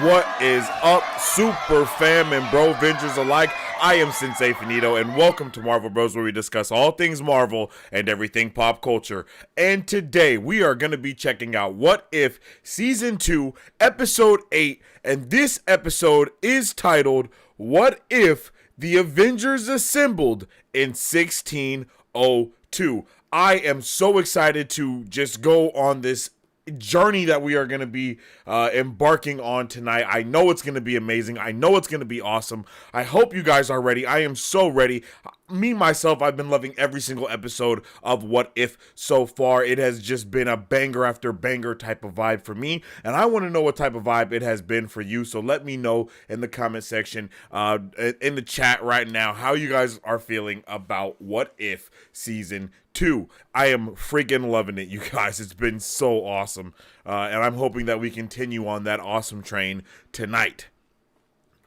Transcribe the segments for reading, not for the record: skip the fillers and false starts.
What is up, super fam and bro vengers alike? I am Sensei Finito, and welcome to Marvel Bros, where we discuss all things Marvel and everything pop culture. And today we are going to be checking out What If Season 2, Episode 8, and this episode is titled What If the Avengers Assembled in 1602. I am so excited to just go on this journey that we are going to be embarking on tonight. I know it's going to be amazing. I know it's going to be awesome. I hope you guys are ready. I am so ready. Me, myself, I've been loving every single episode of What If so far. It has just been a banger after banger type of vibe for me, and I want to know what type of vibe it has been for you, so let me know in the comment section, in the chat right now, how you guys are feeling about What If Season 2. I am freaking loving it, you guys. It's been so awesome, and I'm hoping that we continue on that awesome train tonight.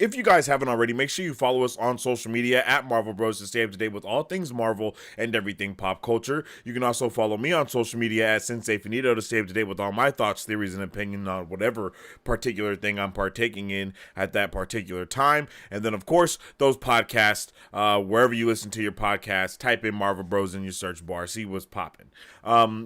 If you guys haven't already, make sure you follow us on social media at Marvel Bros to stay up to date with all things Marvel and everything pop culture. You can also follow me on social media at Sensei Finito to stay up to date with all my thoughts, theories, and opinions on whatever particular thing I'm partaking in at that particular time. And then, of course, those podcasts, wherever you listen to your podcast, type in Marvel Bros in your search bar, see what's popping.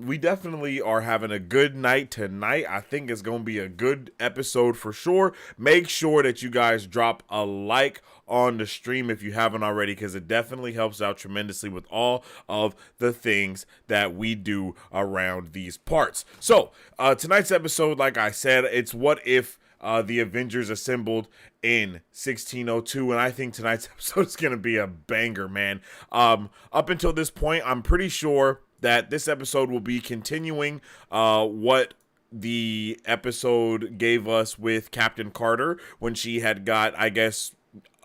We definitely are having a good night tonight. I think it's going to be a good episode for sure. Make sure that you guys drop a like on the stream if you haven't already, because it definitely helps out tremendously with all of the things that we do around these parts. So tonight's episode, like I said, it's What If the Avengers Assembled in 1602, and I think tonight's episode is going to be a banger, man. Up until this point, I'm pretty sure that this episode will be continuing what the episode gave us with Captain Carter when she had got, I guess,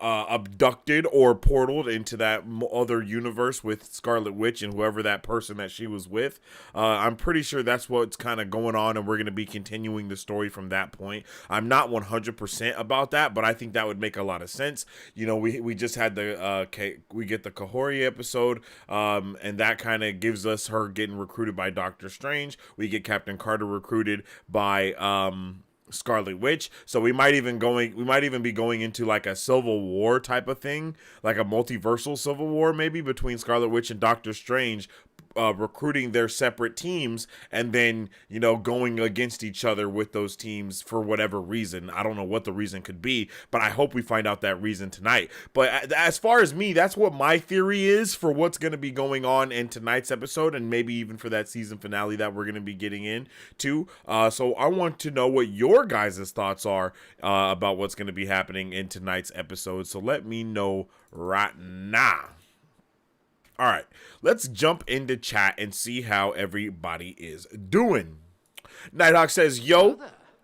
abducted or portaled into that other universe with Scarlet Witch and whoever that person that she was with. I'm pretty sure that's what's kind of going on, and we're going to be continuing the story from that point. I'm not 100% about that, but I think that would make a lot of sense. You know, we just had we get the Kahori episode, and that kind of gives us her getting recruited by Doctor Strange. We get Captain Carter recruited by Scarlet Witch, so we might even be going into like a Civil War type of thing, like a multiversal Civil War maybe between Scarlet Witch and Doctor Strange, recruiting their separate teams and then, you know, going against each other with those teams for whatever reason. I don't know what the reason could be, but I hope we find out that reason tonight. But as far as me, that's what my theory is for what's going to be going on in tonight's episode, and maybe even for that season finale that we're going to be getting into. So I want to know what your guys' thoughts are about what's going to be happening in tonight's episode. So let me know right now. All right, let's jump into chat and see how everybody is doing. Nighthawk says, yo,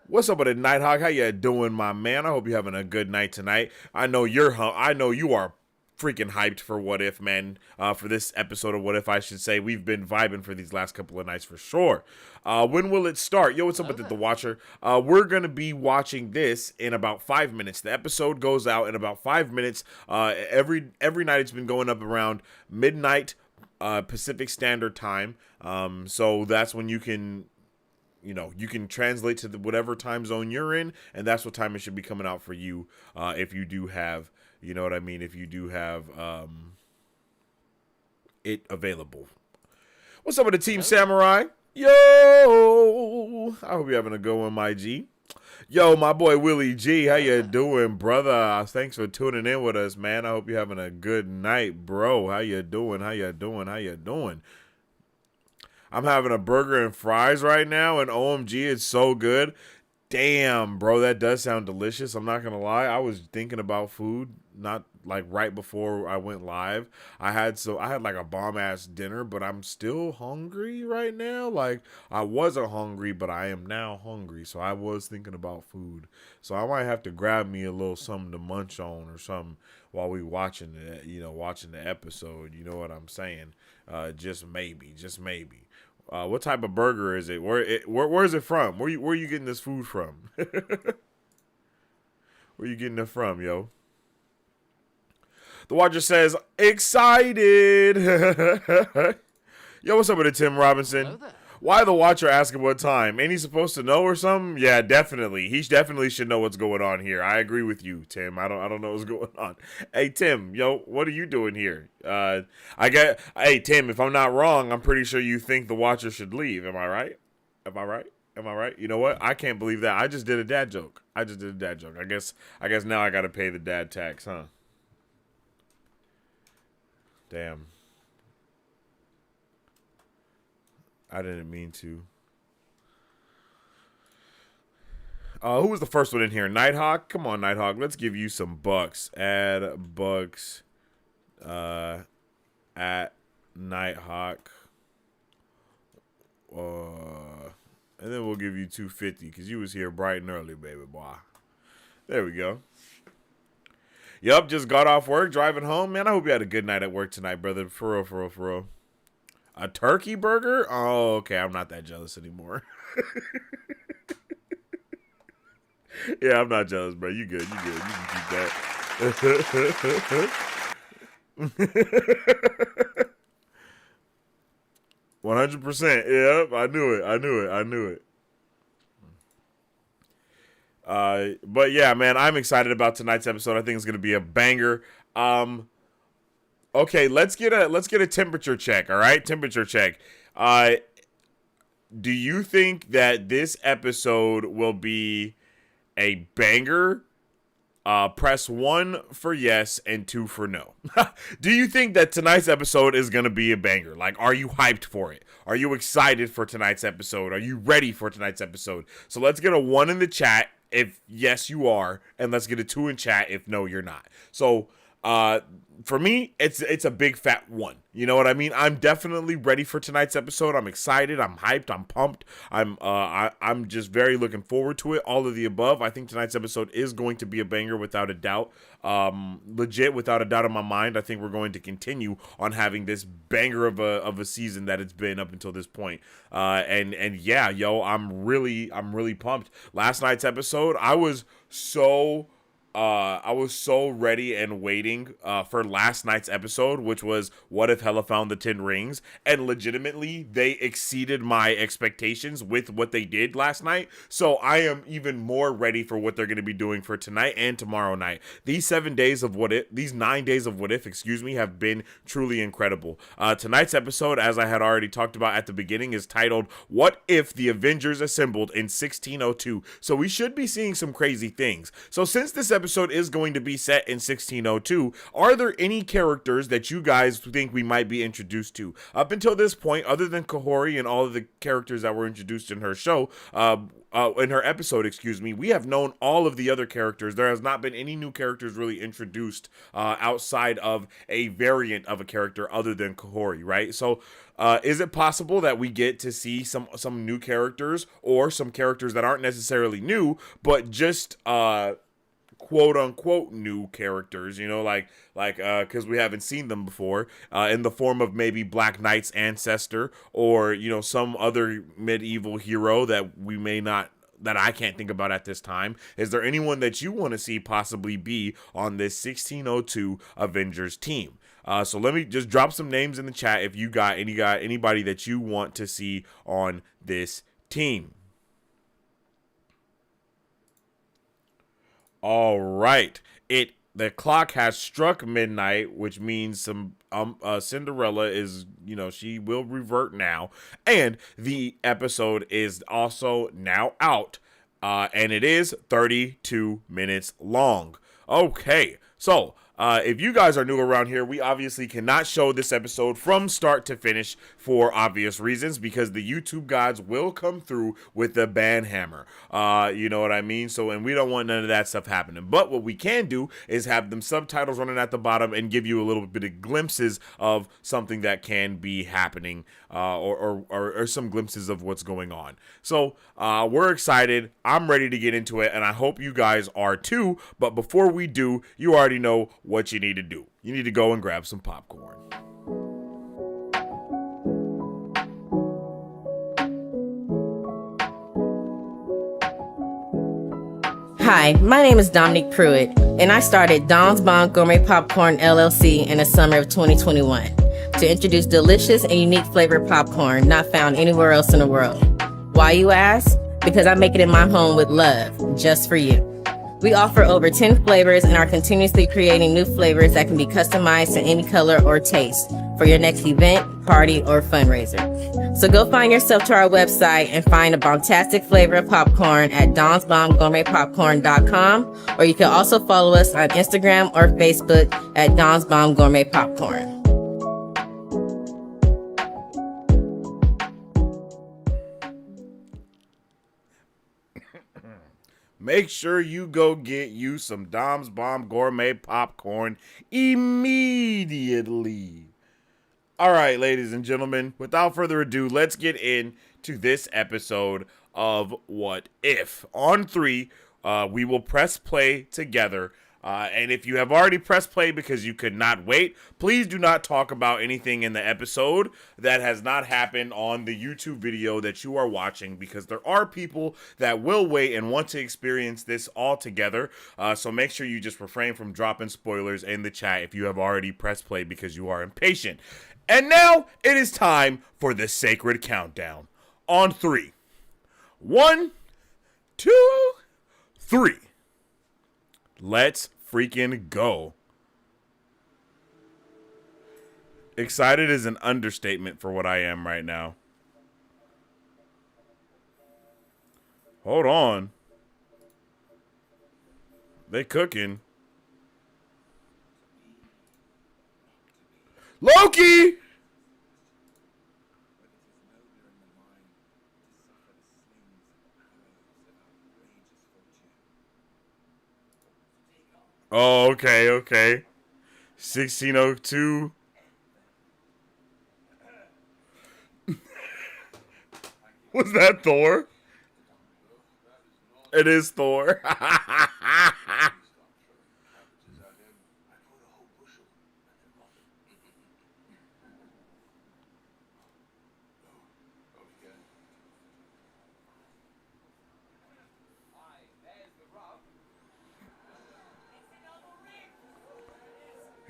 what's up with it, Nighthawk? How you doing, my man? I hope you're having a good night tonight. I know you are freaking hyped for What If, man. For this episode of What If, I should say. We've been vibing for these last couple of nights for sure. When will it start? Yo, what's up with it, The Watcher? We're going to be watching this in about 5 minutes. The episode goes out in about 5 minutes. Every night it's been going up around midnight Pacific Standard Time. So that's when you can translate to whatever time zone you're in, and that's what time it should be coming out for you, if you do have, you know what I mean, if you do have it available. What's up with the Team Samurai? Yo! I hope you're having a good one, my G. Yo, my boy Willie G, how you doing, brother? Thanks for tuning in with us, man. I hope you're having a good night, bro. How you doing? How you doing? How you doing? I'm having a burger and fries right now, and OMG, it's so good. Damn, bro, that does sound delicious. I'm not gonna lie. I was thinking about food, not like right before I went live. I had like a bomb ass dinner, but I'm still hungry right now. Like, I wasn't hungry, but I am now hungry. So I was thinking about food. So I might have to grab me a little something to munch on or something while we watching the episode. You know what I'm saying? Just maybe. What type of burger is it? Where is it from? Where are you getting this food from? Where you getting it from, yo? The Watcher says, excited. Yo, what's up with it, Tim Robinson? Why the Watcher asking what time? Ain't he supposed to know or something? Yeah, definitely. He definitely should know what's going on here. I agree with you, Tim. I don't know what's going on. Hey, Tim, yo, what are you doing here? Hey, Tim, if I'm not wrong, I'm pretty sure you think the Watcher should leave. Am I right? Am I right? Am I right? You know what? I can't believe that. I just did a dad joke. I guess now I got to pay the dad tax, huh? Damn. I didn't mean to. Who was the first one in here? Nighthawk? Come on, Nighthawk. Let's give you some bucks. Add bucks at Nighthawk. And then we'll give you 250 because you was here bright and early, baby boy. There we go. Yup, just got off work, driving home. Man, I hope you had a good night at work tonight, brother. For real, for real, for real. A turkey burger? Oh, okay. I'm not that jealous anymore. Yeah, I'm not jealous, bro. You good. You good. You can keep that. 100%. Yep, I knew it. But yeah, man, I'm excited about tonight's episode. I think it's gonna be a banger. Okay, let's get a temperature check. All right, temperature check. Do you think that this episode will be a banger? Press 1 for yes and 2 for no. Do you think that tonight's episode is going to be a banger? Like, are you hyped for it? Are you excited for tonight's episode? Are you ready for tonight's episode? So let's get a 1 in the chat if yes you are, and let's get a 2 in chat if no you're not. So for me, it's a big fat 1. You know what I mean? I'm definitely ready for tonight's episode. I'm excited. I'm hyped. I'm pumped. I'm just very looking forward to it. All of the above. I think tonight's episode is going to be a banger without a doubt. Legit, without a doubt in my mind. I think we're going to continue on having this banger of a season that it's been up until this point. And yeah, yo, I'm really pumped. Last night's episode, I was so ready and waiting for last night's episode, which was What If Hela Found the 10 Rings? And legitimately, they exceeded my expectations with what they did last night. So I am even more ready for what they're going to be doing for tonight and tomorrow night. These 9 days of What If, have been truly incredible. Tonight's episode, as I had already talked about at the beginning, is titled What If the Avengers Assembled in 1602? So we should be seeing some crazy things. So since this episode is going to be set in 1602, are there any characters that you guys think we might be introduced to? Up until this point, other than Kahori and all of the characters that were introduced in her show, in her episode, we have known all of the other characters. There has not been any new characters really introduced outside of a variant of a character other than Kahori, right? So is it possible that we get to see some new characters or some characters that aren't necessarily new, but just quote unquote new characters, you know, like because we haven't seen them before, in the form of maybe Black Knight's ancestor, or, you know, some other medieval hero that I can't think about at this time. Is there anyone that you want to see possibly be on this 1602 Avengers team? So let me just drop some names in the chat if you got anybody that you want to see on this team. All right. The clock has struck midnight, which means Cinderella is, you know, she will revert now. And the episode is also now out. And it is 32 minutes long. Okay. So, if you guys are new around here, we obviously cannot show this episode from start to finish for obvious reasons, because the YouTube gods will come through with the ban hammer. You know what I mean? So, and we don't want none of that stuff happening. But what we can do is have them subtitles running at the bottom and give you a little bit of glimpses of something that can be happening, or some glimpses of what's going on. So, we're excited. I'm ready to get into it, and I hope you guys are too. But before we do, you already know what you need to do. You need to go and grab some popcorn. Hi, my name is Dominique Pruitt, and I started Don's Bon Gourmet Popcorn LLC in the summer of 2021. to introduce delicious and unique flavored popcorn not found anywhere else in the world. Why, you ask? Because I make it in my home with love, just for you. We offer over 10 flavors and are continuously creating new flavors that can be customized to any color or taste for your next event, party, or fundraiser. So go find yourself to our website and find a bombastic flavor of popcorn at donsbombgourmetpopcorn.com, or you can also follow us on Instagram or Facebook at Don's Bomb Gourmet Popcorn. Make sure you go get you some Dom's Bomb Gourmet Popcorn immediately. All right, ladies and gentlemen, without further ado, let's get into this episode of What If. On 3, we will press play together. And if you have already pressed play because you could not wait, please do not talk about anything in the episode that has not happened on the YouTube video that you are watching, because there are people that will wait and want to experience this all together. So make sure you just refrain from dropping spoilers in the chat if you have already pressed play because you are impatient. And now it is time for the sacred countdown. On 3. 1, 2, 3. Let's freaking go. Excited is an understatement for what I am right now. Hold on. They cooking. Loki! Oh, okay. 1602. Was that Thor? It is Thor.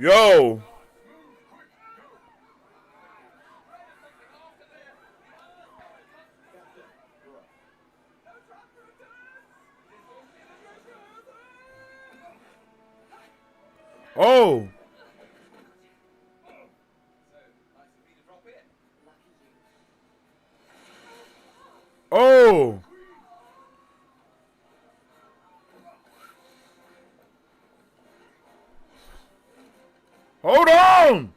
Yo. Oh. Oh. Hold on.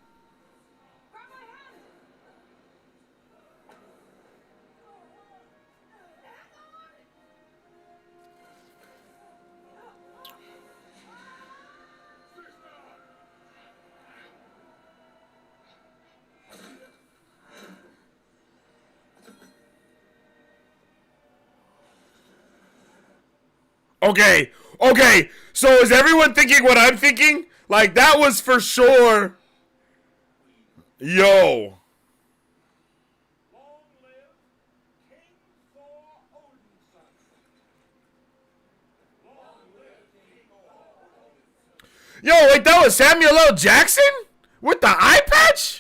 Okay. So is everyone thinking what I'm thinking? Like, that was for sure. Yo. Yo, like, that was Samuel L. Jackson? With the eye patch?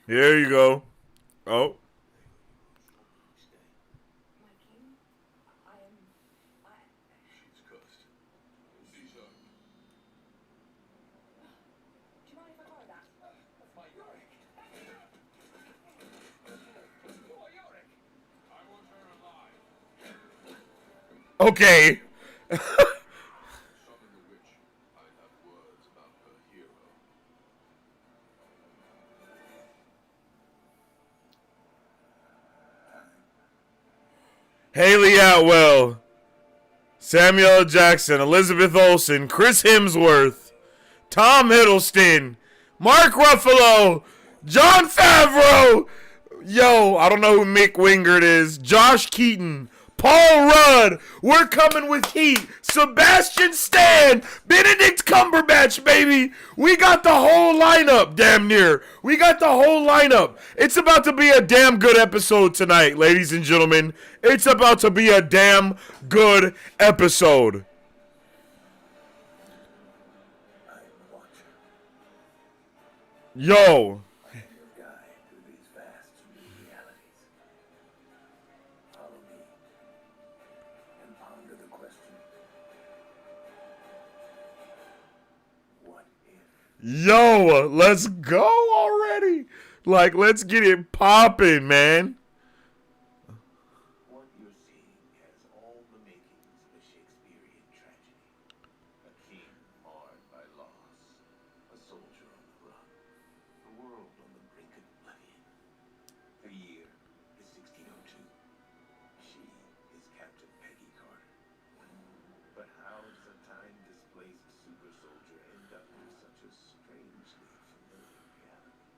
Here you go. Oh. Okay. Haley Atwell, Samuel L. Jackson, Elizabeth Olsen, Chris Hemsworth, Tom Hiddleston, Mark Ruffalo, Jon Favreau. Yo, I don't know who Mick Wingert is. Josh Keaton, Paul Rudd. We're coming with heat. Sebastian Stan. Benedict Cumberbatch, baby. We got the whole lineup, damn near. We got the whole lineup. It's about to be a damn good episode tonight, ladies and gentlemen. It's about to be a damn good episode. Yo. Yo, let's go already. Like, let's get it popping, man. What you're seeing has all the makings of a Shakespearean tragedy. A king marred by loss, a soldier on the run, the world on the brink of oblivion. The year is 1602. She is Captain Peggy Carter. But how does a time-displaced super soldier end up in such a strangely familiar reality?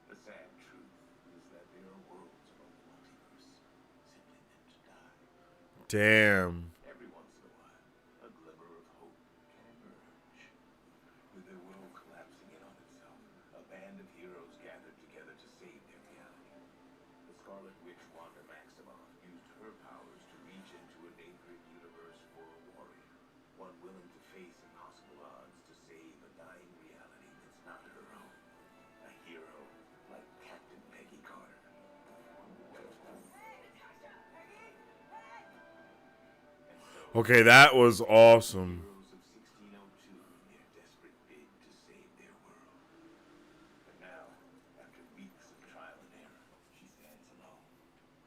The sad truth is that there are worlds of a multiverse simply meant to die. Damn. Every once in a while, a glimmer of hope can emerge. With their world collapsing in on itself, a band of heroes gathered together to save their reality. The Scarlet Witch Wanda Maximoff used her powers to reach into a neighboring universe for a warrior, one willing to face impossible odds to save a dying reality that's not her own. A hero like Captain Peggy Carter. Okay, that was awesome. Heroes of 1602 in their desperate bid to save their world. But now, after weeks of trial and error, she stands alone.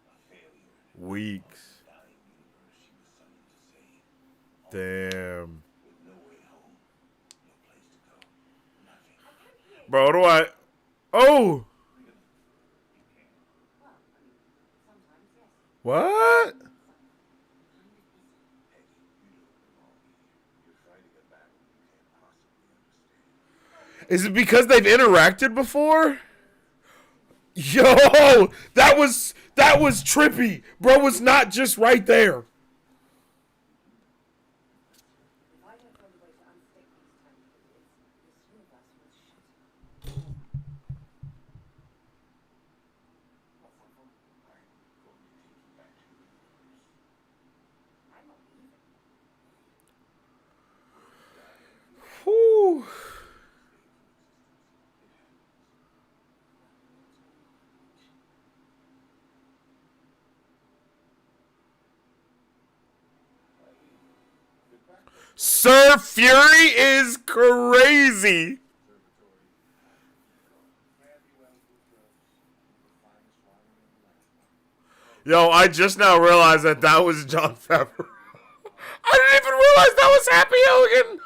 A failure in Weeks. a dying universe she was summoned to save. Damn. With no way home, no place to go, nothing. Bro, what do I... Oh! What? Is it because they've interacted before? Yo, that was trippy. Bro was not just right there. Whew. Sir Fury is crazy. Yo, I just now realized that was Jon Favreau. I didn't even realize that was Happy Hogan.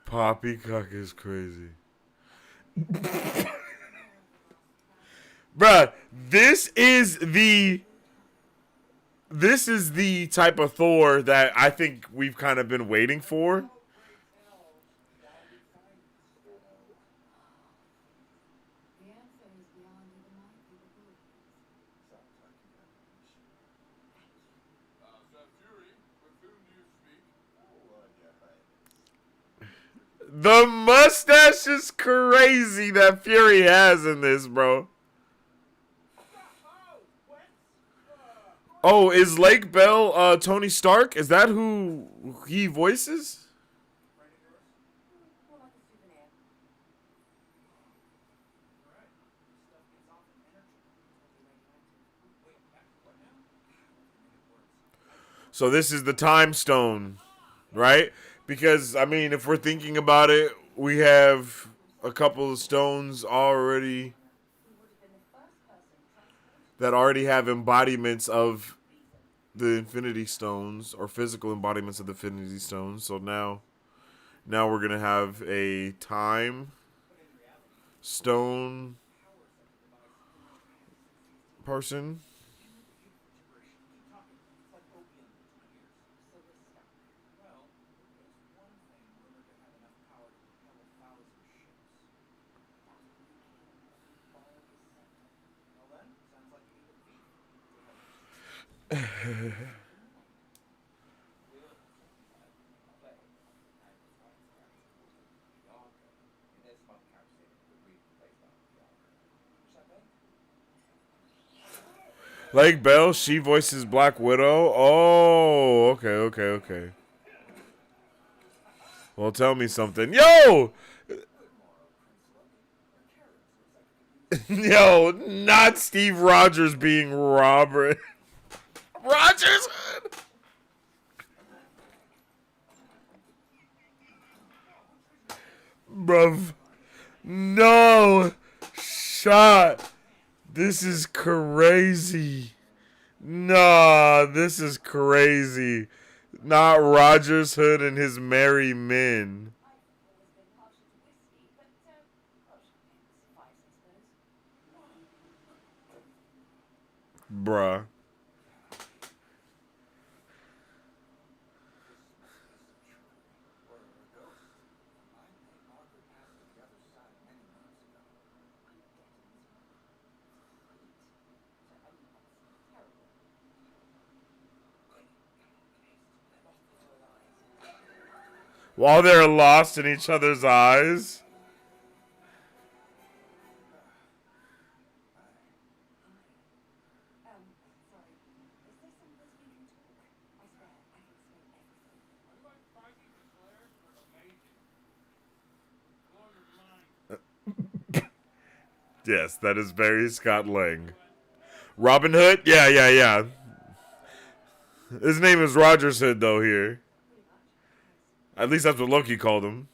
Poppycock is crazy. Bruh, this is the type of Thor that I think we've kind of been waiting for. The mustache is crazy that Fury has in this, bro. Oh, is Lake Bell Tony Stark? Is that who he voices? So this is the time stone, right? Because, I mean, if we're thinking about it, we have a couple of stones already that already have embodiments of the Infinity Stones, or physical embodiments of the Infinity Stones. So now we're going to have a time stone person. Lake Bell, she voices Black Widow. Oh, okay, okay, okay. Well, tell me something. Yo! Yo, not Steve Rogers being Robert. Rogers? Bruv. No! Shot! This is crazy. Nah, this is crazy. Not Rogers Hood and his merry men. Bruh. While they're lost in each other's eyes. Yes, that is very Scott Lang. Robin Hood? Yeah, yeah, yeah. His name is Rogers Hood, though, here. At least that's what Loki called him.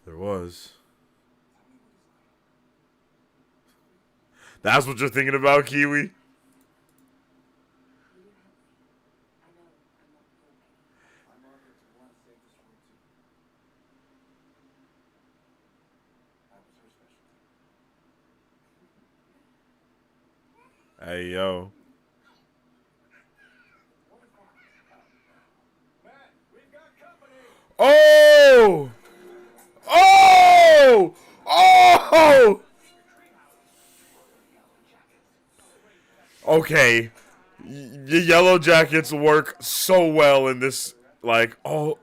There was. That's what you're thinking about, Kiwi? Hey, yo. Oh! Oh! Oh! Okay. The Yellow Jackets work so well in this. Like, oh.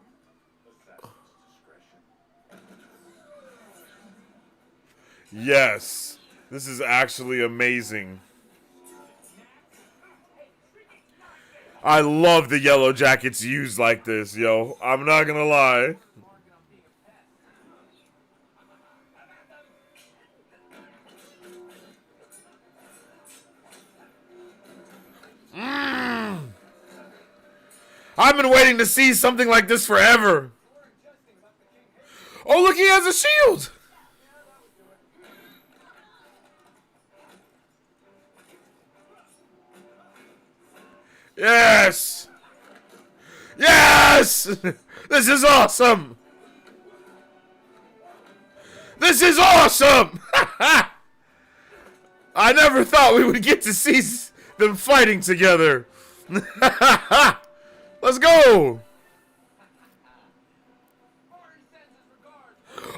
Yes. This is actually amazing. I love the Yellow Jackets used like this, yo. I'm not gonna lie. I've been waiting to see something like this forever. Oh, look, he has a shield. Yes. Yes. This is awesome. This is awesome. I never thought we would get to see them fighting together. Let's go.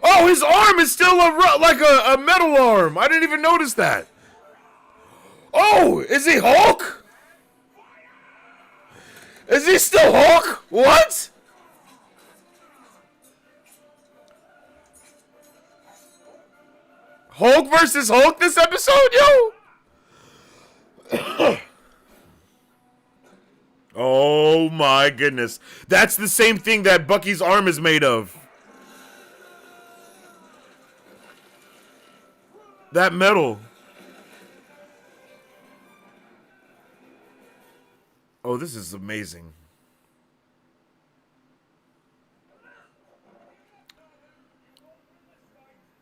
Oh, his arm is still like a metal arm. I didn't even notice that. Oh, is he Hulk? Is he still Hulk? What? Hulk versus Hulk this episode, yo? Oh my goodness. That's the same thing that Bucky's arm is made of. That metal. Oh, this is amazing.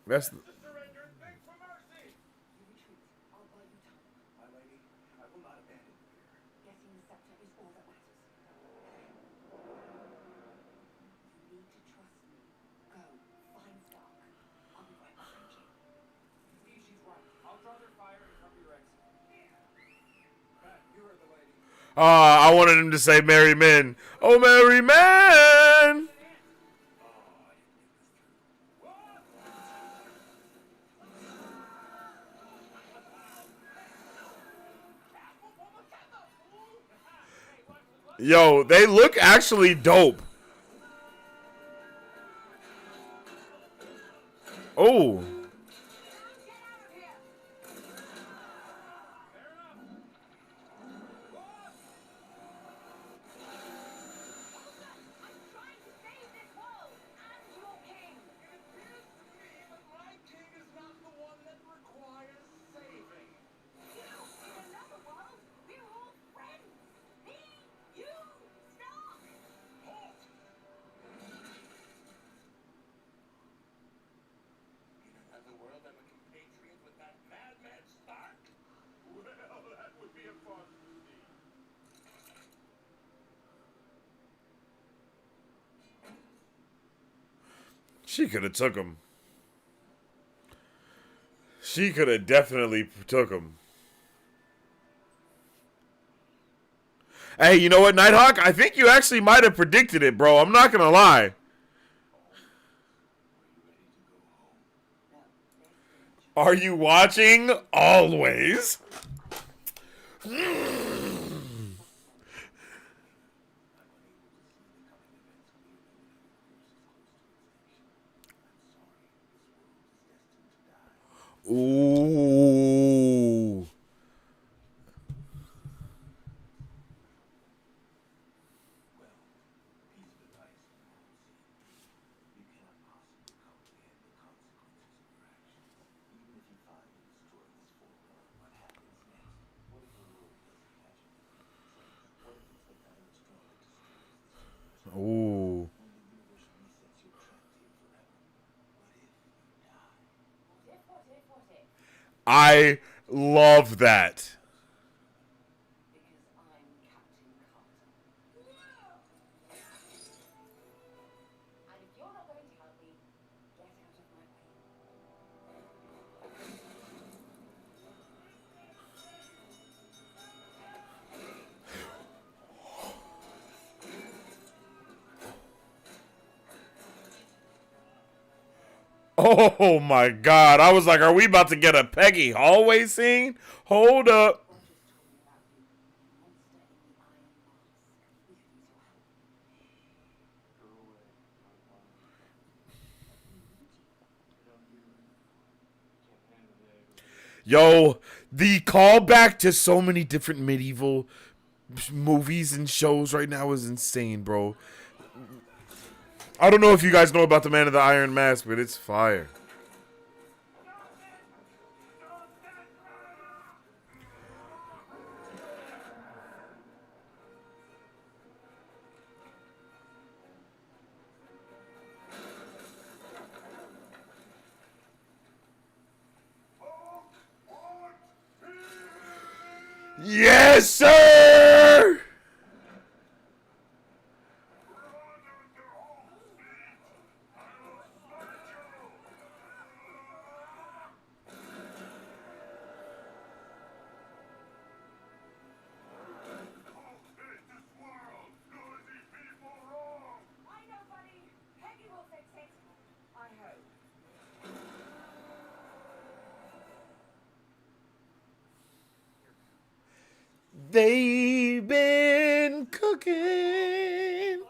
That's... I wanted him to say "Merry Men." Oh, merry men. Yo, they look actually dope. Oh. She could have took him. She could have definitely took him. Hey, you know what, Nighthawk? I think you actually might have predicted it, bro. I'm not gonna lie. Are you watching? Always. Ooh. Ooh. I love that. Oh my god. I was like, are we about to get a Peggy hallway scene? Hold up. Yo, the callback to so many different medieval movies and shows right now is insane, bro. I don't know if you guys know about the Man of the Iron Mask, but it's fire. Yes, sir! They've been cooking.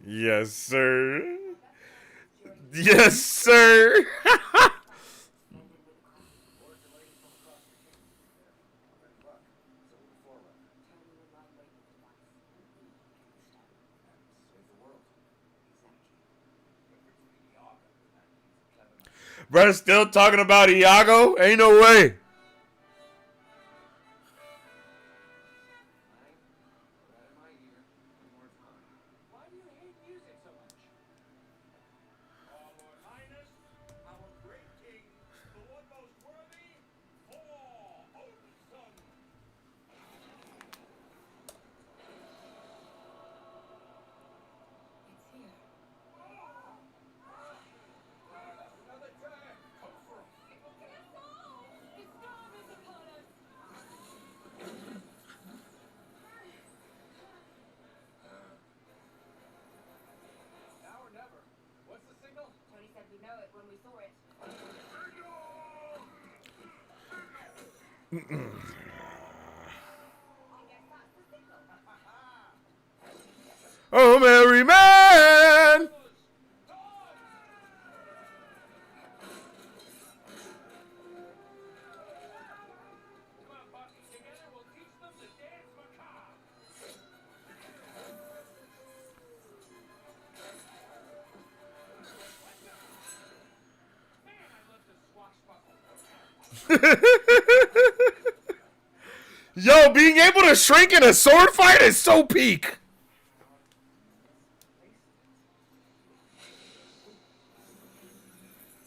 Yes, sir. Yes, sir. Brother still talking about Iago? Ain't no way. Why do you hate music so much? Our Linus, our great king, the one most worthy, Thor, Odin's son. It's here. Another giant. Come for us. The storm is upon us. Now or never. What's the signal? Tony said we know it when we saw it. I guess that's the signal. Oh, merry man. Come on, Bucky. Together we'll teach them to dance macabre. Man, I love to swashbuckle. Yo, being able to shrink in a sword fight is so peak.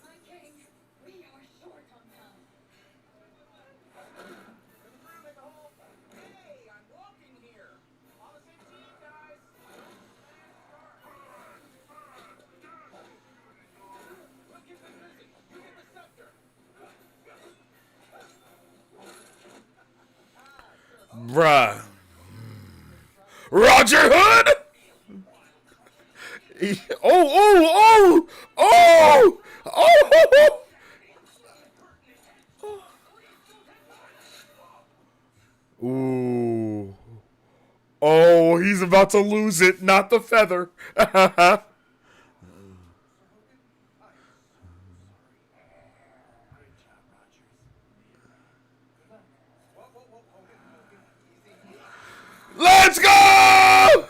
My king, we are short on time. Hey, I'm walking here. On the same team, guys. Look, keep them busy. You get the scepter. Bruh. Roger Hood? Oh, oh, oh, oh. Ooh. Oh, he's about to lose it, not the feather. Let's go!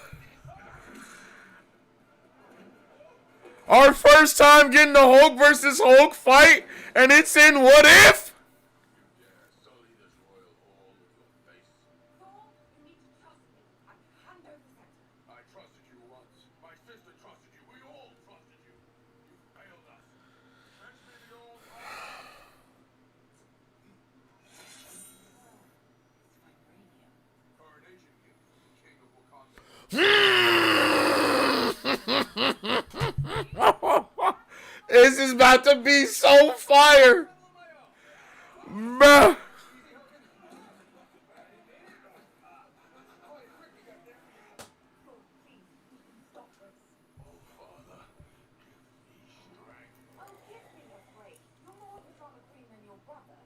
Our first time getting a Hulk versus Hulk fight, and it's in What If? Sully this royal hall with your face. Thor, you need to trust me. I can hand over the scepter. I trusted you once. My sister trusted you. We all trusted you. You failed us. Fetch me the old power. Coronation gift from the king of Wakanda. This is about to be so fire. Bruh. Oh, give me a break. You're more of a drama queen than your brother.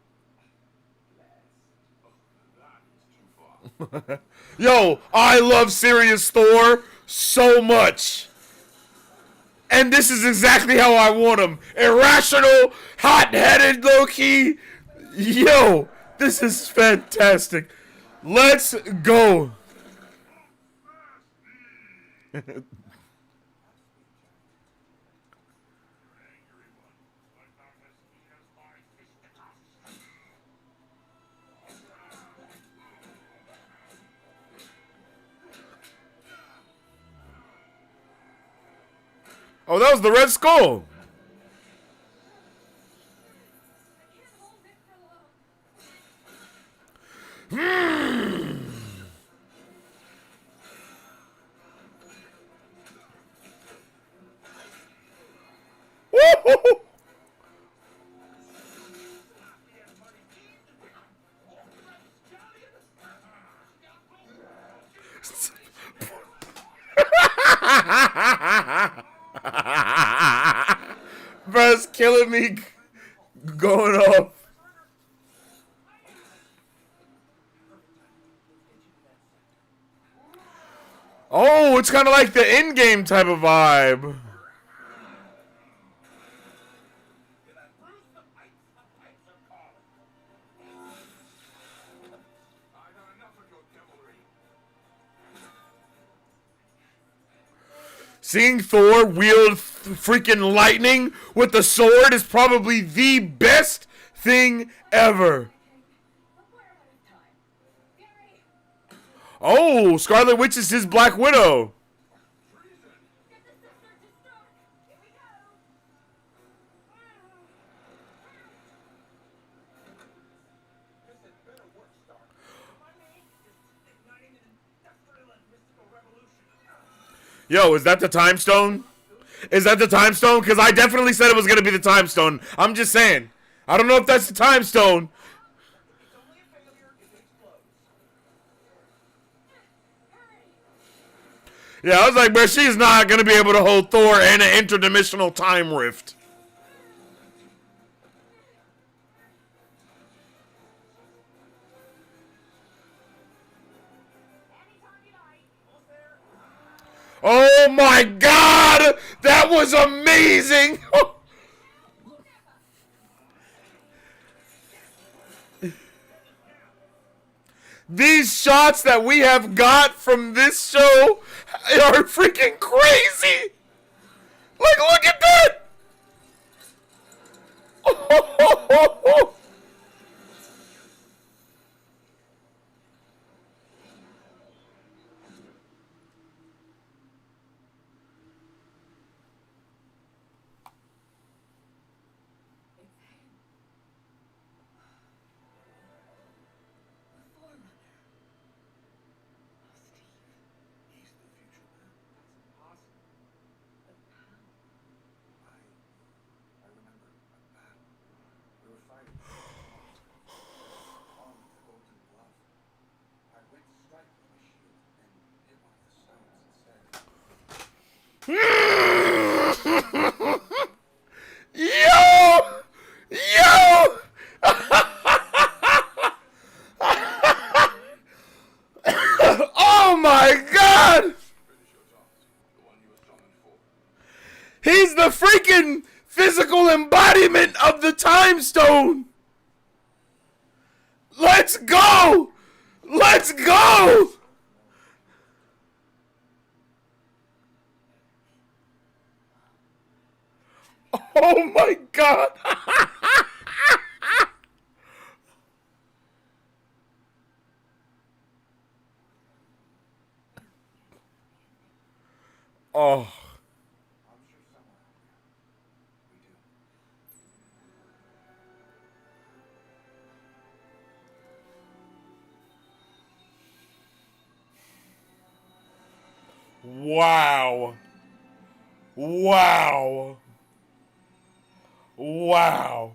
That is too far. Yo, I love Serious Thor so much. And this is exactly how I want him. Irrational, hot-headed Loki. Yo, this is fantastic. Let's go. Oh, that was the Red Skull. I can't hold it for long. Woo-hoo-hoo. Bruh's killing me going off. Oh, it's kind of like the in-game type of vibe. Seeing Thor wield freaking lightning with the sword is probably the best thing ever. Oh, Scarlet Witch is his Black Widow. Yo, is that the time stone? Is that the time stone? Because I definitely said it was going to be the time stone. I'm just saying. I don't know if that's the time stone. Yeah, I was like, bro, she's not going to be able to hold Thor in an interdimensional time rift. Oh my god! That was amazing! These shots that we have got from this show are freaking crazy! Like, look at that! He's the future man. That's impossible. I remember a battle. We were fighting. On with the golden glove. I went to strike with my shield and hit one of the stones instead. Yo! Yo! Oh my god! He's the freaking physical embodiment of the time stone! Let's go! Let's go! Oh my god! Oh. I'm sure somewhere out there we do. Wow. Wow. Wow.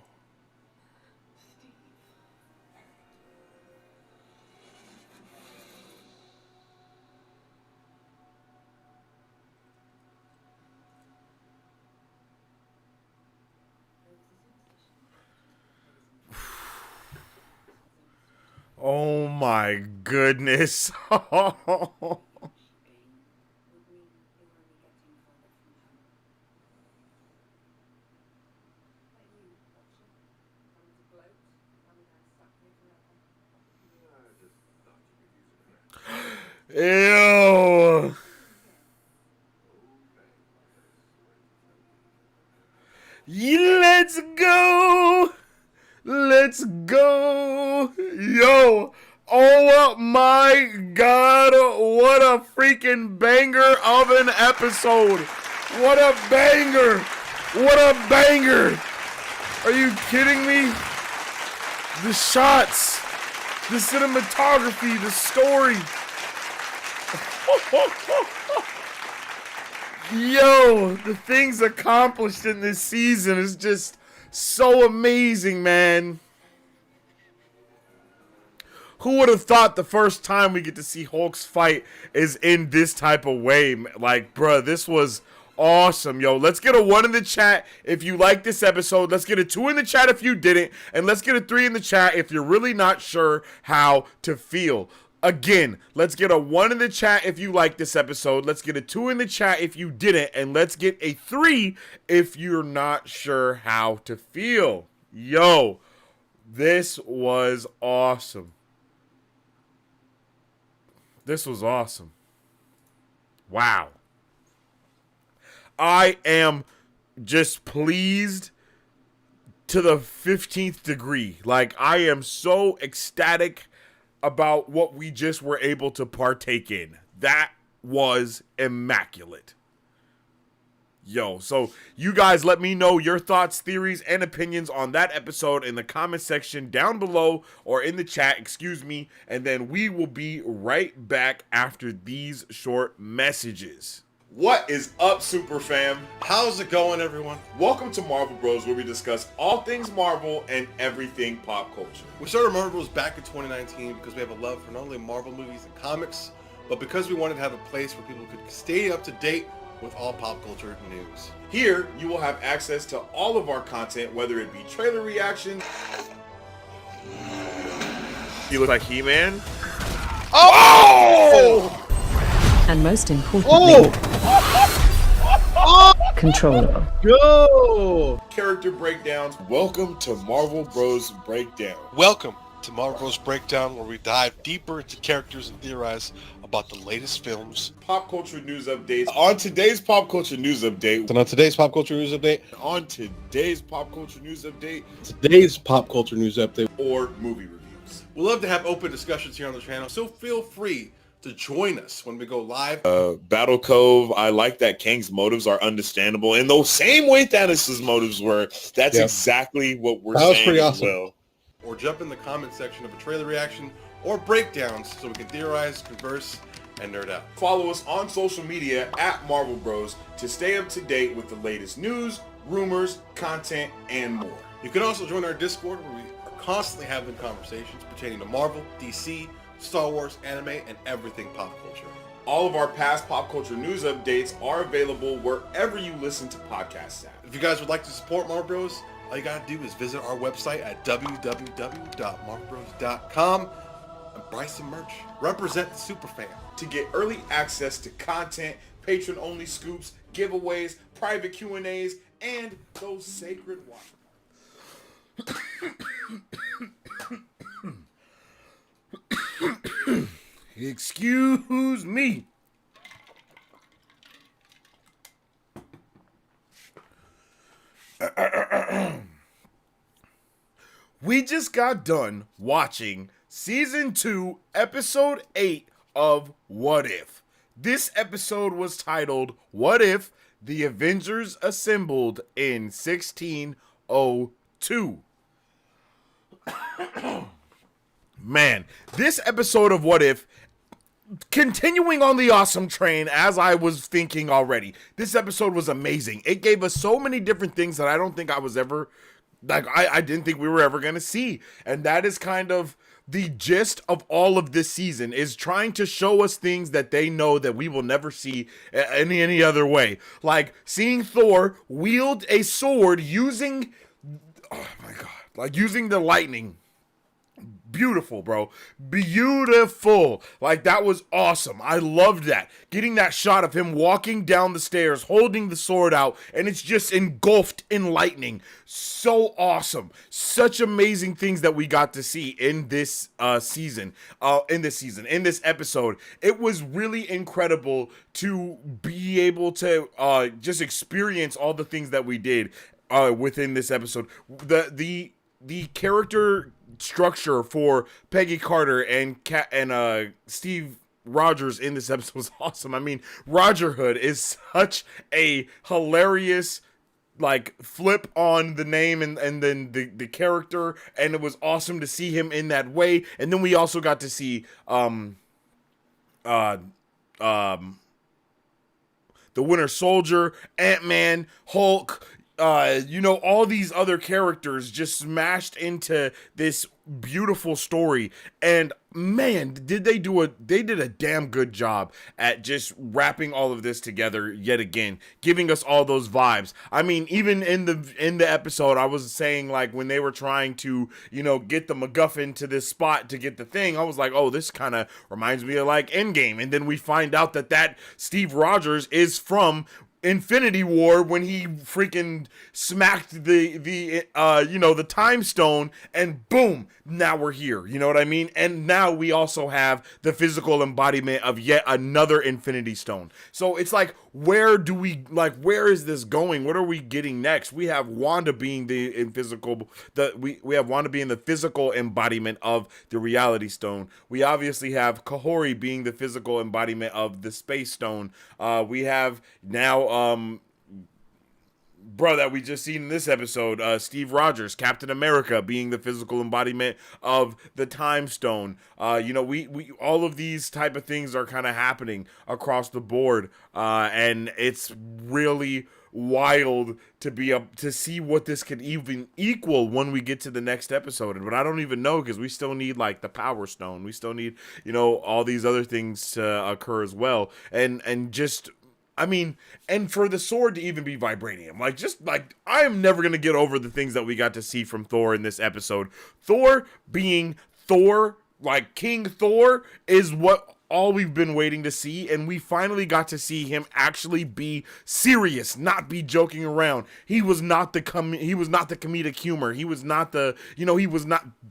Oh my goodness. Ew. Let's go. Let's go. Yo. Oh my god. What a freaking banger of an episode. What a banger. What a banger. Are you kidding me? The shots, the cinematography, the story. Yo, the things accomplished in this season is just so amazing, man. Who would have thought the first time we get to see Hulk's fight is in this type of way? Like, bruh, this was awesome, yo. Let's get a 1 in the chat if you like this episode. Let's get a 2 in the chat if you didn't. And let's get a 3 in the chat if you're really not sure how to feel. Again, let's get a 1 in the chat if you like this episode. Let's get a 2 in the chat if you didn't. And let's get a 3 if you're not sure how to feel. Yo, this was awesome. This was awesome. Wow. I am just pleased to the 15th degree. Like, I am so ecstatic about what we just were able to partake in. That was immaculate. Yo, so you guys let me know your thoughts, theories, and opinions on that episode in the comment section down below, or in the chat, excuse me, and then we will be right back after these short messages. What is up, Super Fam? How's it going, everyone? Welcome to Marvel Bros, where we discuss all things Marvel and everything pop culture. We started Marvel Bros back in 2019 because we have a love for not only Marvel movies and comics, but because we wanted to have a place where people could stay up to date with all pop culture news. Here, you will have access to all of our content, whether it be trailer reactions. You look like He-Man. Oh! And most importantly, controllable. Go! Character breakdowns. Welcome to Marvel Bros Breakdown. Welcome to Marvel Bros Breakdown, where we dive deeper into characters and theorize about the latest films. Pop culture news updates. On today's pop culture news update. And on today's pop culture news update, Or movie reviews. we love to have open discussions here on the channel, so feel free to join us when we go live. Battle Cove, I like that Kang's motives are understandable in the same way Thanos' motives were. That's exactly what we're saying. That was pretty awesome. Well. Or jump in the comment section of a trailer reaction or breakdowns so we can theorize, converse, and nerd out. Follow us on social media at Marvel Bros to stay up to date with the latest news, rumors, content, and more. You can also join our Discord, where we are constantly having conversations pertaining to Marvel, DC, Star Wars, anime, and everything pop culture. All of our past pop culture news updates are available wherever you listen to podcasts at. If you guys would like to support Marvel Bros, all you gotta do is visit our website at www.marvelbros.com and buy some merch. Represent the super fan. To get early access to content, patron-only scoops, giveaways, private Q&As, and those sacred watch. Excuse me. We just got done watching Season 2, Episode 8 of What If. This episode was titled, What If the Avengers Assembled in 1602? Man, this episode of What If, continuing on the awesome train, as I was thinking already, this episode was amazing. It gave us so many different things that I don't think I was ever, I didn't think we were ever going to see. And that is kind of the gist of all of this season, is trying to show us things that they know that we will never see any other way. Like seeing Thor wield a sword using, oh my God, like using the lightning. Beautiful, bro. Beautiful. Like, that was awesome. I loved that. Getting that shot of him walking down the stairs, holding the sword out, and it's just engulfed in lightning. So awesome. Such amazing things that we got to see in this season. In this episode. It was really incredible to be able to just experience all the things that we did within this episode. The character structure for Peggy Carter and Steve Rogers in this episode was awesome. I mean, Roger Hood is such a hilarious like flip on the name and then the character, and it was awesome to see him in that way. And then we also got to see the Winter Soldier, Ant-Man, Hulk, all these other characters just smashed into this beautiful story. And man, did they did a damn good job at just wrapping all of this together yet again, giving us all those vibes. I mean, even in the episode, I was saying, like, when they were trying to, get the MacGuffin to this spot to get the thing, I was like, oh, this kind of reminds me of like Endgame. And then we find out that Steve Rogers is from Infinity War, when he freaking smacked the time stone, and boom, now we're here. You know what I mean? And now we also have the physical embodiment of yet another Infinity Stone. So it's like, where is this going? What are we getting next? We have Wanda being we have Wanda being the physical embodiment of the Reality Stone. We obviously have Kahori being the physical embodiment of the Space Stone. We have now that we just seen in this episode, Steve Rogers, Captain America, being the physical embodiment of the Time Stone. We all of these type of things are kind of happening across the board, and it's really wild to see what this could even equal when we get to the next episode. But I don't even know, because we still need like the Power Stone. We still need all these other things to occur as well, and just. I mean, and for the sword to even be vibranium, I am never going to get over the things that we got to see from Thor in this episode. Thor being Thor, like King Thor, is what all we've been waiting to see, and we finally got to see him actually be serious, not be joking around. He was not the comedic humor. He was not the,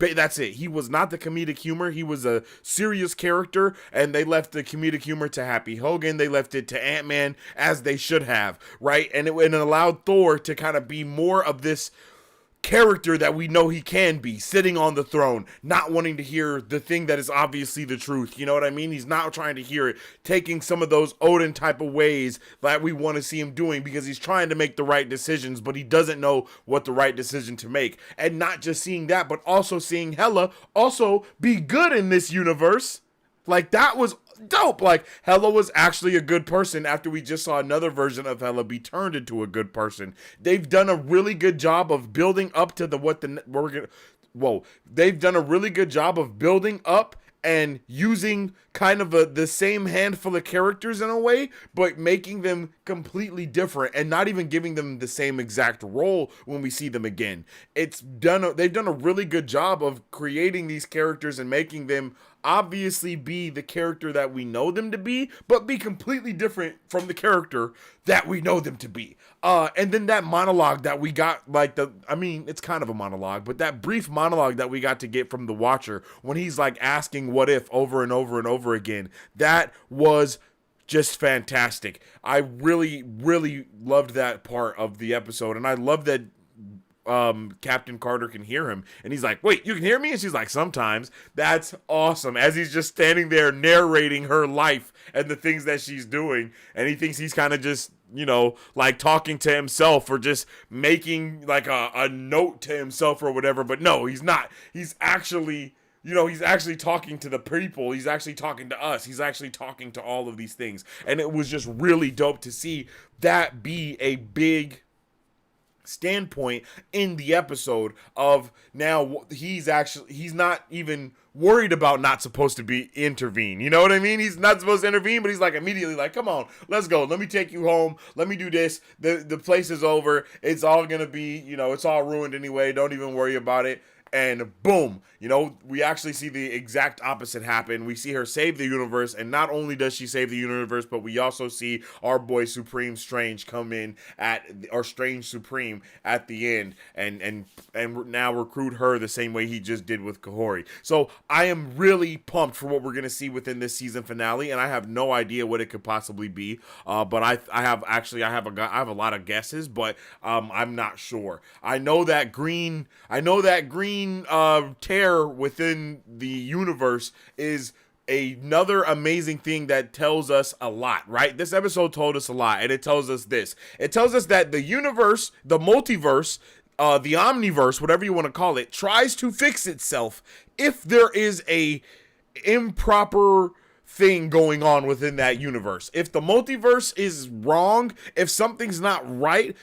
that's it. He was not the comedic humor. He was a serious character, and they left the comedic humor to Happy Hogan. They left it to Ant-Man, as they should have, right? And it allowed Thor to kind of be more of this character that we know he can be, sitting on the throne, not wanting to hear the thing that is obviously the truth. You know what I mean? He's not trying to hear it, taking some of those Odin type of ways that we want to see him doing, because he's trying to make the right decisions, but he doesn't know what the right decision to make. And not just seeing that, but also seeing Hela also be good in this universe. Like, that was dope. Like, Hela was actually a good person after we just saw another version of Hela be turned into a good person. They've done a really good job of building up to they've done a really good job of building up and using kind of the same handful of characters in a way, but making them completely different and not even giving them the same exact role when we see them again. They've done a really good job of creating these characters and making them obviously be the character that we know them to be, but be completely different from the character that we know them to be. And then that monologue that we got, it's kind of a monologue, but that brief monologue that we got to get from the Watcher when he's like asking what if over and over and over again, that was just fantastic. I really, really loved that part of the episode, and I love that Captain Carter can hear him, and he's like, wait, you can hear me? And she's like, sometimes. That's awesome, as he's just standing there narrating her life and the things that she's doing, and he thinks he's kind of just like talking to himself or just making like a note to himself or whatever, but no, he's not. He's actually he's actually talking to the people. He's actually talking to us. He's actually talking to all of these things, and it was just really dope to see that be a big standpoint in the episode of now he's not even worried about not supposed to be intervene. You know what I mean? He's not supposed to intervene, but he's like immediately like, come on, let's go. Let me take you home. Let me do this. The place is over. It's all gonna be, it's all ruined anyway. Don't even worry about it. And boom, we actually see the exact opposite happen. We see her save the universe, and not only does she save the universe, but we also see our boy Supreme Strange come in Strange Supreme at the end, and now recruit her the same way he just did with Kahori. So I am really pumped for what we're gonna see within this season finale, and I have no idea what it could possibly be. But I have a lot of guesses, but I'm not sure. I know that green tear within the universe is another amazing thing that tells us a lot, right? This episode told us a lot, and it tells us this. It tells us that the universe, the multiverse, the omniverse, whatever you want to call it, tries to fix itself if there is a improper thing going on within that universe. If the multiverse is wrong, if something's not right,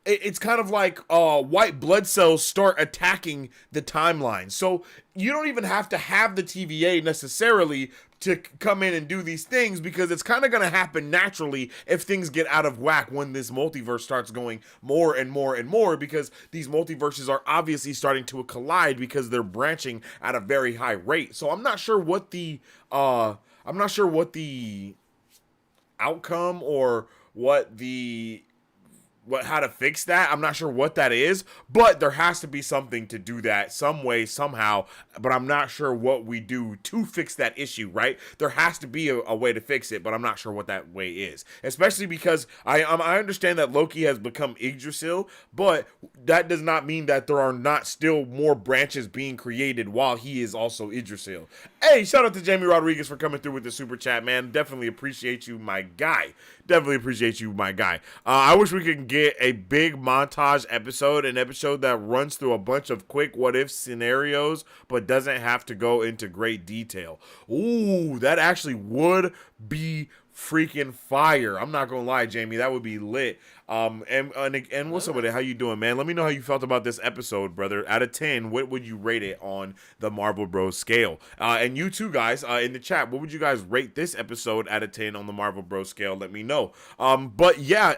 it's kind of like white blood cells start attacking the timeline. So you don't even have to have the TVA necessarily to come in and do these things, because it's kind of going to happen naturally if things get out of whack when this multiverse starts going more and more and more, because these multiverses are obviously starting to collide because they're branching at a very high rate. So I'm not sure what the outcome or what the how to fix that. I'm not sure what that is, but there has to be something to do that some way, somehow. But I'm not sure what we do to fix that issue, right? There has to be a way to fix it, but I'm not sure what that way is. Especially because I understand that Loki has become Yggdrasil, but that does not mean that there are not still more branches being created while he is also Yggdrasil. Hey, shout out to Jamie Rodriguez for coming through with the super chat, man. Definitely appreciate you, my guy. Definitely appreciate you, my guy. I wish we could get a big montage episode, an episode that runs through a bunch of quick what-if scenarios, but doesn't have to go into great detail. Ooh, that actually would be freaking fire. I'm not gonna lie, Jamie, that would be lit. And what's up with it? How you doing, man? Let me know how you felt about this episode, brother. Out of 10, what would you rate it on the Marvel Bros scale? And you too, guys, in the chat, what would you guys rate this episode out of 10 on the Marvel Bros scale? Let me know. But yeah,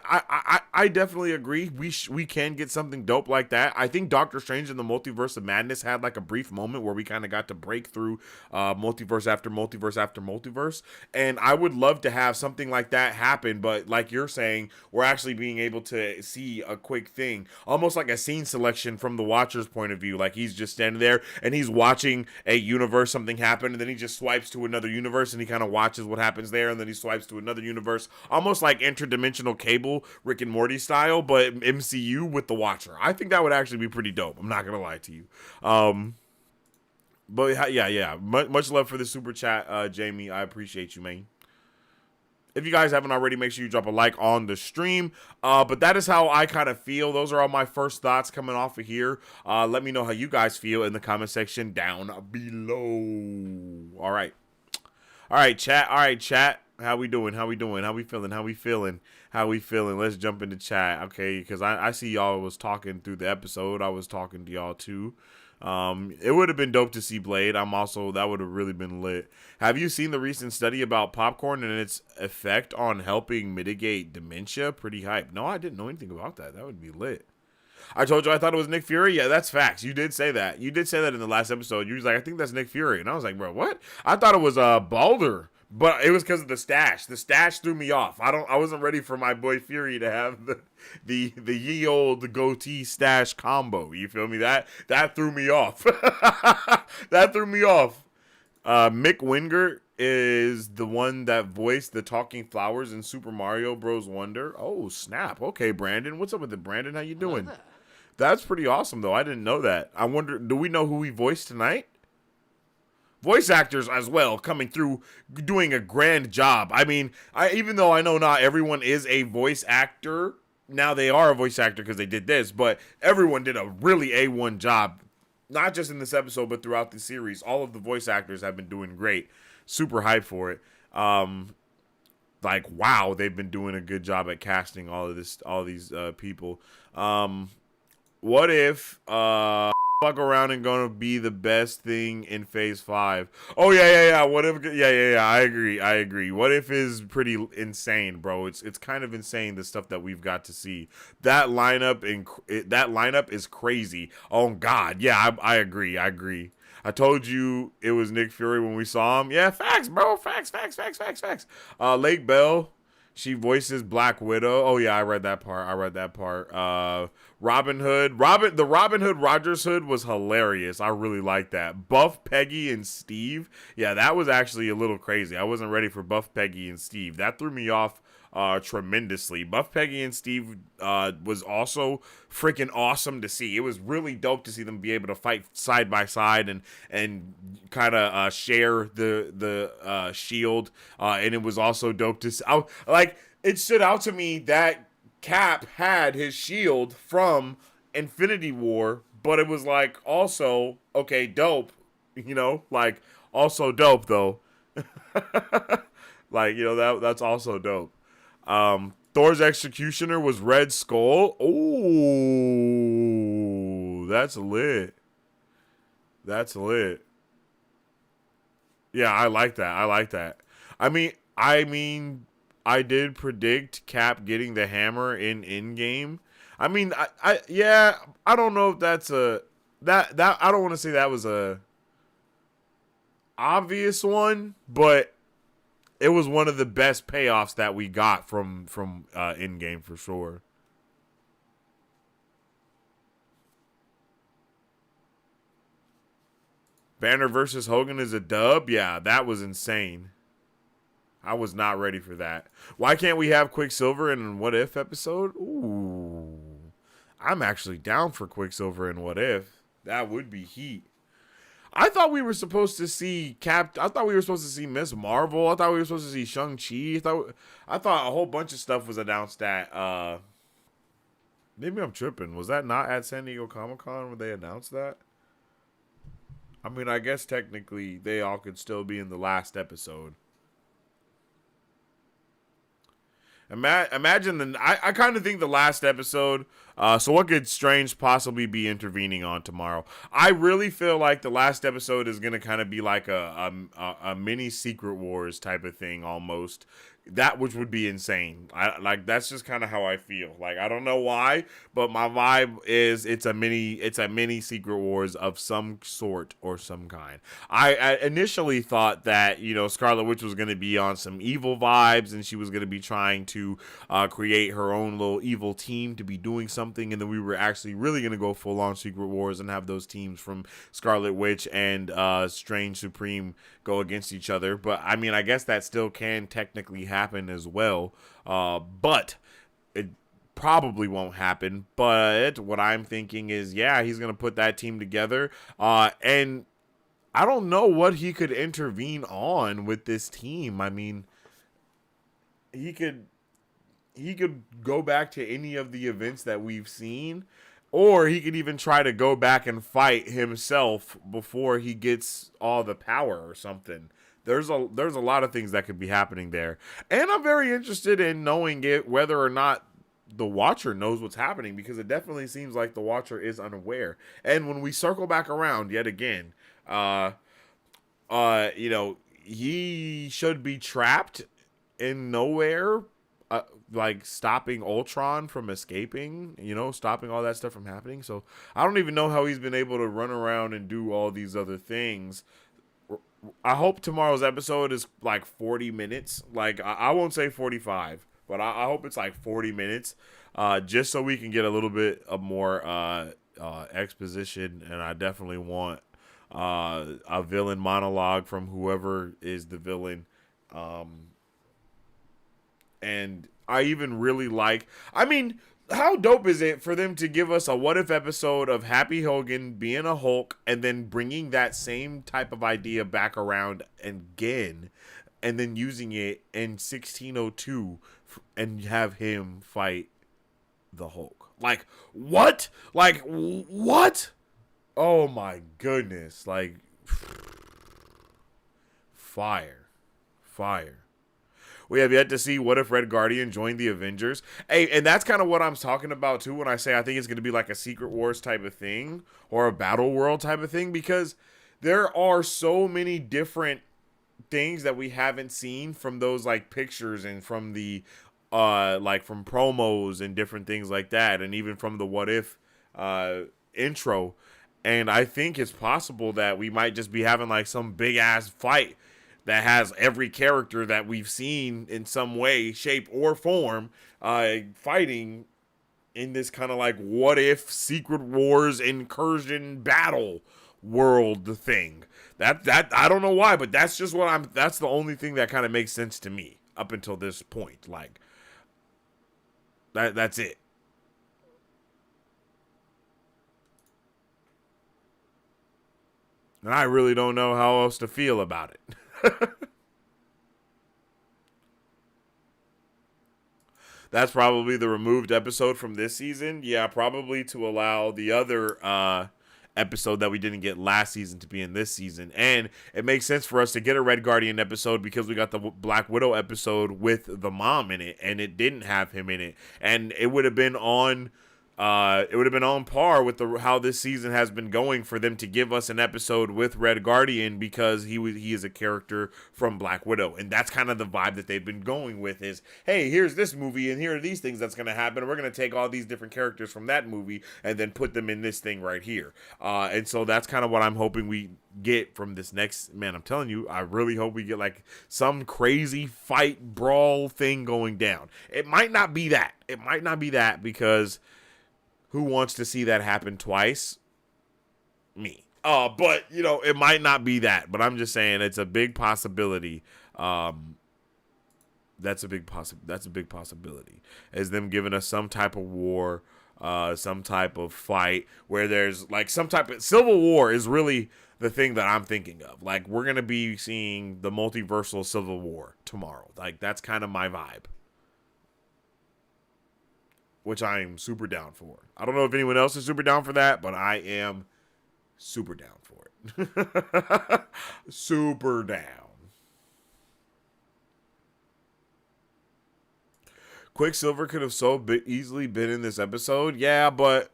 I definitely agree. We can get something dope like that. I think Doctor Strange in the Multiverse of Madness had like a brief moment where we kind of got to break through multiverse after multiverse after multiverse, and I would love to have something like that happen. But like you're saying, we're actually being able to see a quick thing, almost like a scene selection from the watcher's point of view. Like he's just standing there and he's watching a universe, something happen, and then he just swipes to another universe and he kind of watches what happens there, and then he swipes to another universe, almost like interdimensional Cable, Rick and Morty style, but MCU with the watcher. I think that would actually be pretty dope. I'm not gonna lie to you. But yeah, much love for the super chat, Jamie. I appreciate you, man. If you guys haven't already, make sure you drop a like on the stream. But that is how I kind of feel. Those are all my first thoughts coming off of here. Let me know how you guys feel in the comment section down below. All right, chat. All right, chat. How we doing? How we doing? How we feeling? How we feeling? How we feeling? Let's jump into chat, okay? Because I see y'all was talking through the episode. I was talking to y'all too. It would have been dope to see Blade. That would have really been lit. Have you seen the recent study about popcorn and its effect on helping mitigate dementia? Pretty hype. No, I didn't know anything about that. That would be lit. I told you I thought it was Nick Fury. Yeah, that's facts. You did say that. You did say that in the last episode. You was like, I think that's Nick Fury. And I was like, bro, what? I thought it was Balder. But it was because of the stash. The stash threw me off. I wasn't ready for my boy Fury to have the ye old goatee stash combo. You feel me? That threw me off. That threw me off. Mick Wingert is the one that voiced the talking flowers in Super Mario Bros. Wonder. Oh, snap. Okay, Brandon. What's up with it, Brandon? How you doing? That's pretty awesome, though. I didn't know that. I wonder, do we know who he voiced tonight? Voice actors as well coming through, doing a grand job. I mean, even though I know not everyone is a voice actor, now they are a voice actor because they did this, but everyone did a really A1 job, not just in this episode, but throughout the series. All of the voice actors have been doing great. Super hyped for it. Like, wow, they've been doing a good job at casting all these people. What if fuck around and gonna be the best thing in phase 5? Oh yeah. What if? Yeah. I agree. What if is pretty insane, bro. It's kind of insane, the stuff that we've got to see. That lineup is crazy. Oh God, yeah, I agree. I told you it was Nick Fury when we saw him. Yeah, facts, bro. Facts. Lake Bell, she voices Black Widow. Oh yeah, I read that part. Robin Hood. The Robin Hood Rogers Hood was hilarious. I really like that. Buff, Peggy, and Steve. Yeah, that was actually a little crazy. I wasn't ready for Buff, Peggy, and Steve. That threw me off tremendously. Buff, Peggy, and Steve was also freaking awesome to see. It was really dope to see them be able to fight side by side and kind of share the shield. And it was also dope to see. It stood out to me that Cap had his shield from Infinity War, but it was like also, okay, dope, like also dope though. Like, that's also dope. Thor's executioner was Red Skull. Oh, that's lit. Yeah, I like that. I mean, I did predict Cap getting the hammer in Endgame. I mean, I don't know if that's I don't want to say that was a obvious one, but it was one of the best payoffs that we got from Endgame for sure. Banner versus Hogan is a dub? Yeah, that was insane. I was not ready for that. Why can't we have Quicksilver in What If episode? Ooh. I'm actually down for Quicksilver in What If. That would be heat. I thought we were supposed to see I thought we were supposed to see Miss Marvel. I thought we were supposed to see Shang-Chi. I thought a whole bunch of stuff was announced at maybe I'm tripping. Was that not at San Diego Comic-Con when they announced that? I mean, I guess technically they all could still be in the last episode. Imagine I kind of think the last episode. So what could Strange possibly be intervening on tomorrow? I really feel like the last episode is gonna kind of be like a mini Secret Wars type of thing almost. That which would be insane. That's just kind of how I feel. Like I don't know why, but my vibe is it's a mini Secret Wars of some sort or some kind. I initially thought that Scarlet Witch was gonna be on some evil vibes and she was gonna be trying to create her own little evil team to be doing something, and then we were actually really gonna go full on Secret Wars and have those teams from Scarlet Witch and Strange Supreme go against each other. But I mean, I guess that still can technically happen as well, but it probably won't happen. But what I'm thinking is, yeah, he's gonna put that team together, and I don't know what he could intervene on with this team. I mean, he could go back to any of the events that we've seen, or he could even try to go back and fight himself before he gets all the power or something. There's a lot of things that could be happening there. And I'm very interested in knowing whether or not the Watcher knows what's happening, because it definitely seems like the Watcher is unaware. And when we circle back around yet again, he should be trapped in nowhere, like stopping Ultron from escaping, stopping all that stuff from happening. So I don't even know how he's been able to run around and do all these other things. I hope tomorrow's episode is like 40 minutes. Like I won't say 45, but I hope it's like 40 minutes, just so we can get a little bit of more exposition. And I definitely want a villain monologue from whoever is the villain. And I even really how dope is it for them to give us a What If episode of Happy Hogan being a Hulk and then bringing that same type of idea back around again and then using it in 1602 and have him fight the Hulk. Like, what? Oh my goodness. Like, fire. We have yet to see What If Red Guardian joined the Avengers. Hey, and that's kind of what I'm talking about too when I say I think it's going to be like a Secret Wars type of thing or a Battle World type of thing, because there are so many different things that we haven't seen from those like pictures and from the from promos and different things like that, and even from the What If intro. And I think it's possible that we might just be having like some big ass fight that has every character that we've seen in some way, shape, or form fighting in this kind of like What If Secret Wars incursion battle world thing. That I don't know why, but that's just that's the only thing that kind of makes sense to me up until this point. Like that's it. And I really don't know how else to feel about it. That's probably the removed episode from this season. Yeah, probably to allow the other episode that we didn't get last season to be in this season. And it makes sense for us to get a Red Guardian episode because we got the Black Widow episode with the mom in it, and it didn't have him in it. And it would have been on par with how this season has been going for them to give us an episode with Red Guardian, because he is a character from Black Widow, and that's kind of the vibe that they've been going with is, hey, here's this movie and here are these things that's going to happen. We're going to take all these different characters from that movie and then put them in this thing right here. And so that's kind of what I'm hoping we get from this next, man, I'm telling you, I really hope we get like some crazy fight brawl thing going down. It might not be that because who wants to see that happen twice? Me. But it might not be that. But I'm just saying it's a big possibility. That's a big possibility. Is them giving us some type of war, some type of fight where there's like some type of civil war is really the thing that I'm thinking of. Like we're gonna be seeing the multiversal civil war tomorrow. Like that's kind of my vibe, which I am super down for. I don't know if anyone else is super down for that, but I am super down for it. Super down. Quicksilver could have easily been in this episode. Yeah, but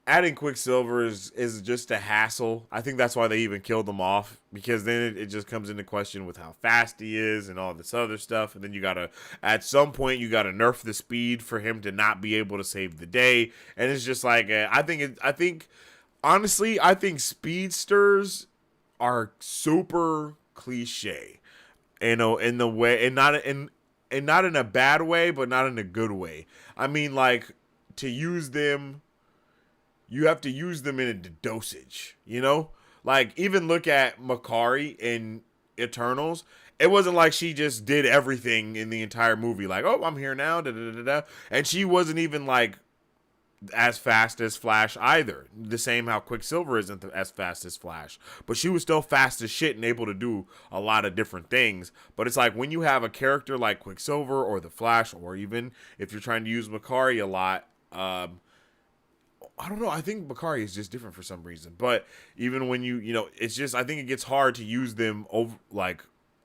adding Quicksilver is just a hassle. I think that's why they even killed him off, because then it just comes into question with how fast he is and all this other stuff. And then at some point, you gotta nerf the speed for him to not be able to save the day. And it's just like, honestly, I think speedsters are super cliche, in the way, and not in a bad way, but not in a good way. I mean, like, to use them, you have to use them in a dosage, Like, even look at Makari in Eternals. It wasn't like she just did everything in the entire movie. Like, oh, I'm here now, da-da-da-da. And she wasn't even, like, as fast as Flash either. The same how Quicksilver isn't as fast as Flash. But she was still fast as shit and able to do a lot of different things. But it's like when you have a character like Quicksilver or the Flash, or even if you're trying to use Makari a lot, I don't know. I think Makari is just different for some reason. But even when it's just, I think it gets hard to use them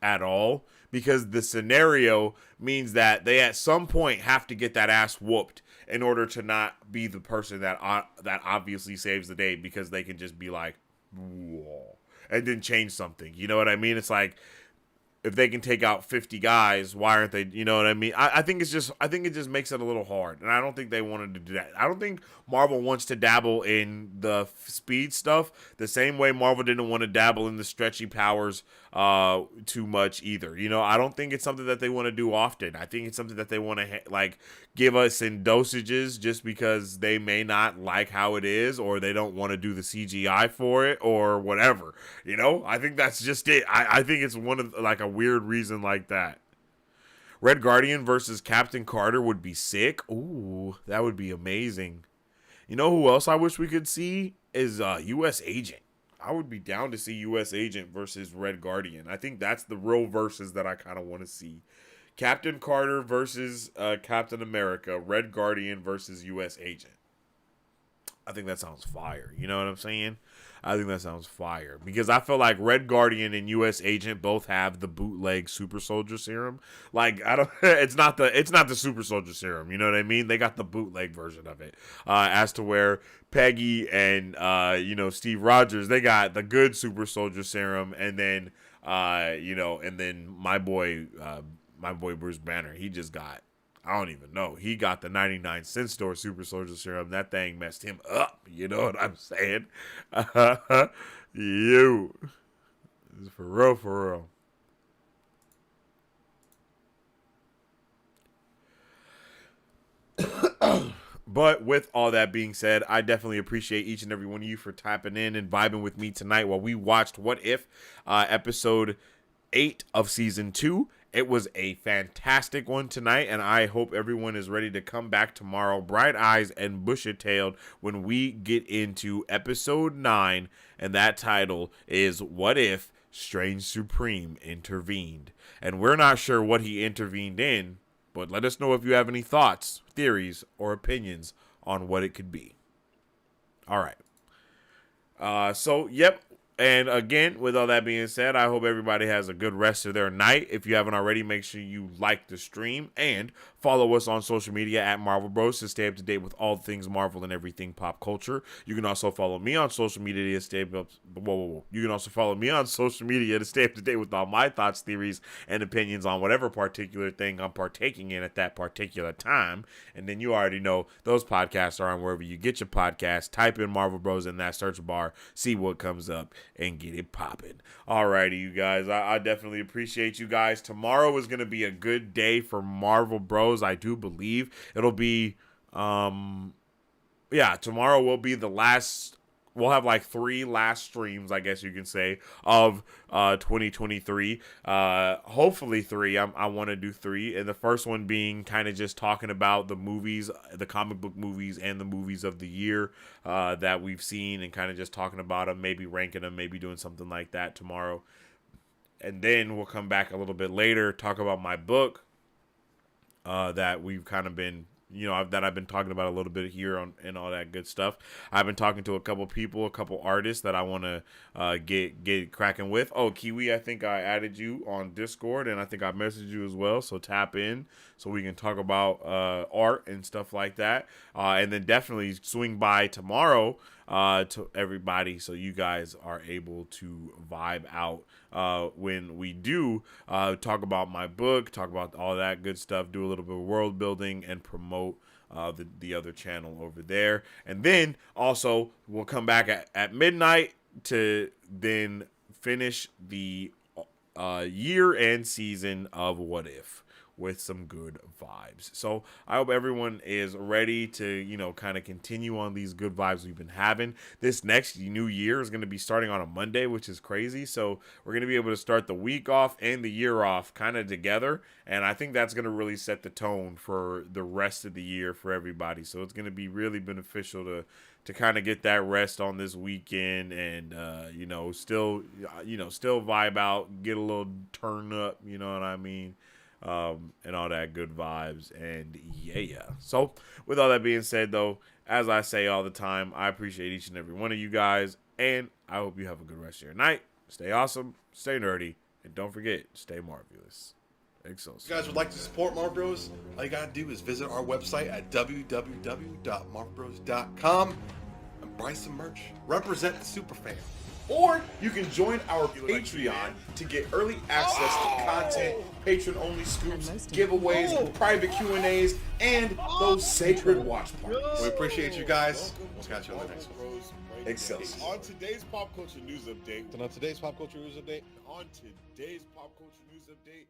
at all, because the scenario means that they at some point have to get that ass whooped in order to not be the person that obviously saves the day, because they can just be like, whoa, and then change something. You know what I mean? It's like, if they can take out 50 guys, why aren't they? You know what I mean? I think it just makes it a little hard, and I don't think they wanted to do that. I don't think Marvel wants to dabble in the speed stuff the same way Marvel didn't want to dabble in the stretchy powers too much either. I don't think it's something that they want to do often. I think it's something that they want to give us in dosages, just because they may not like how it is, or they don't want to do the CGI for it, or whatever. I think that's just it. I think it's one of a weird reason like that. Red Guardian versus Captain Carter would be sick. Ooh, that would be amazing. You know who else I wish we could see is U.S. Agent. I would be down to see U.S. Agent versus Red Guardian. I think that's the real versus that I kind of want to see. Captain Carter versus Captain America. Red Guardian versus U.S. Agent. I think that sounds fire. You know what I'm saying? I think that sounds fire, because I feel like Red Guardian and U.S. Agent both have the bootleg super soldier serum. Like, it's not the super soldier serum. You know what I mean? They got the bootleg version of it. As to where Peggy and Steve Rogers, they got the good super soldier serum, and then and then my boy Bruce Banner, he just got, I don't even know, he got the 99-cent store super soldier serum. That thing messed him up. You know what I'm saying? You. For real, for real. But with all that being said, I definitely appreciate each and every one of you for tapping in and vibing with me tonight while we watched What If, episode 8 of season 2. It was a fantastic one tonight, and I hope everyone is ready to come back tomorrow, bright eyes and bushy-tailed, when we get into episode 9, and that title is What If Strange Supreme Intervened. And we're not sure what he intervened in, but let us know if you have any thoughts, theories, or opinions on what it could be. All right. Yep. And again, with all that being said, I hope everybody has a good rest of their night. If you haven't already, make sure you like the stream and follow us on social media at Marvel Bros to stay up to date with all things Marvel and everything pop culture. You can also follow me on social media to stay up. You can also follow me on social media to stay up to date with all my thoughts, theories, and opinions on whatever particular thing I'm partaking in at that particular time. And then you already know those podcasts are on wherever you get your podcasts. Type in Marvel Bros in that search bar, see what comes up, and get it popping. Alrighty, you guys. I definitely appreciate you guys. Tomorrow is going to be a good day for Marvel Bros. I do believe it'll be, tomorrow will be the last we'll have like 3 last streams, I guess you can say, of 2023. Hopefully 3. I want to do 3, and the first one being kind of just talking about the movies, the comic book movies, and the movies of the year that we've seen, and kind of just talking about them, maybe ranking them, maybe doing something like that tomorrow. And then we'll come back a little bit later, talk about my book that we've kind of been, that I've been talking about a little bit here on and all that good stuff. I've been talking to a couple people, a couple artists that I want to get cracking with. Oh, Kiwi, I think I added you on Discord, and I think I messaged you as well. So tap in so we can talk about art and stuff like that. And then definitely swing by tomorrow to everybody, so you guys are able to vibe out when we do talk about my book, talk about all that good stuff, do a little bit of world building, and promote the other channel over there. And then also we'll come back at midnight to then finish the year-end season of What If with some good vibes. So I hope everyone is ready to, kind of continue on these good vibes we've been having. This next new year is going to be starting on a Monday, which is crazy. So we're going to be able to start the week off and the year off kind of together. And I think that's going to really set the tone for the rest of the year for everybody. So it's going to be really beneficial to kind of get that rest on this weekend and, still vibe out, get a little turn up, you know what I mean? And all that good vibes, and yeah. So with all that being said, though, as I say all the time, I appreciate each and every one of you guys, and I hope you have a good rest of your night. Stay awesome, stay nerdy, and don't forget, stay marvelous. Excelsior. If you guys would like to support Marv Bros, all you gotta do is visit our website at www.marvbros.com and buy some merch. Represent the superfan. Or you can join our Patreon to get early access to content, patron-only scoops, giveaways, private Q&As, and those sacred watch parties. We appreciate you guys. We'll catch you on the next one. Excelsior. On today's pop culture news update. And on today's pop culture news update, On today's pop culture news update.